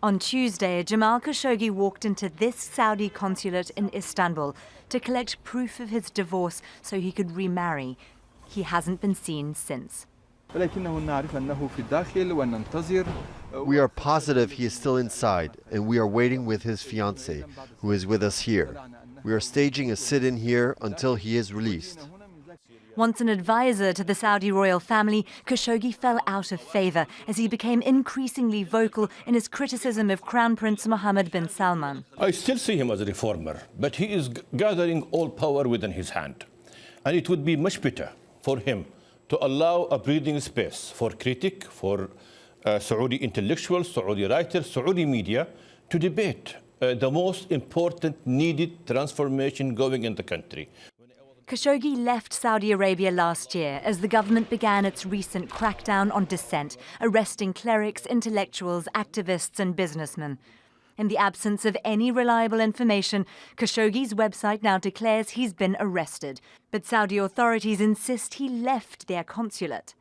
On Tuesday, Jamal Khashoggi walked into this Saudi consulate in Istanbul to collect proof of his divorce so he could remarry. He hasn't been seen since. We are positive he is still inside, and we are waiting with his fiancée, who is with us here. We are staging a sit-in here until he is released. Once an advisor to the Saudi royal family, Khashoggi fell out of favor as he became increasingly vocal in his criticism of Crown Prince Mohammed bin Salman. I still see him as a reformer, but he is gathering all power within his hand. And it would be much better for him to allow a breathing space for critics, for Saudi intellectuals, Saudi writers, Saudi media to debate the most important needed transformation going in the country. Khashoggi left Saudi Arabia last year as the government began its recent crackdown on dissent, arresting clerics, intellectuals, activists and businessmen. In the absence of any reliable information, Khashoggi's website now declares he's been arrested. But Saudi authorities insist he left their consulate.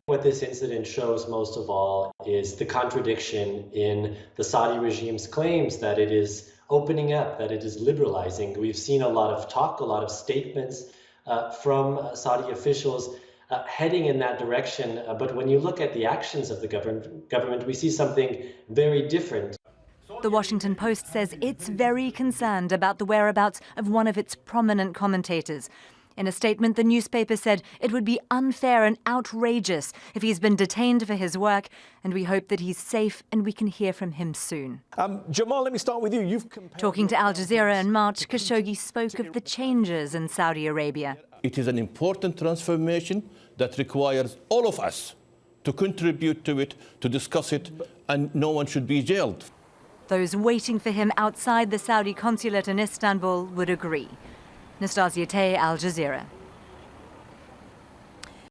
What this incident shows most of all is the contradiction in the Saudi regime's claims that it is opening up, that it is liberalizing. We've seen a lot of talk, a lot of statements from Saudi officials heading in that direction. But when you look at the actions of the government, we see something very different. The Washington Post says it's very concerned about the whereabouts of one of its prominent commentators. In a statement, the newspaper said it would be unfair and outrageous if he's been detained for his work, and we hope that he's safe and we can hear from him soon. Jamal, let me start with you. Talking to Al Jazeera in March, Khashoggi spoke of the changes in Saudi Arabia. It is an important transformation that requires all of us to contribute to it, to discuss it, and no one should be jailed. Those waiting for him outside the Saudi consulate in Istanbul would agree. Nastasya, Al Jazeera.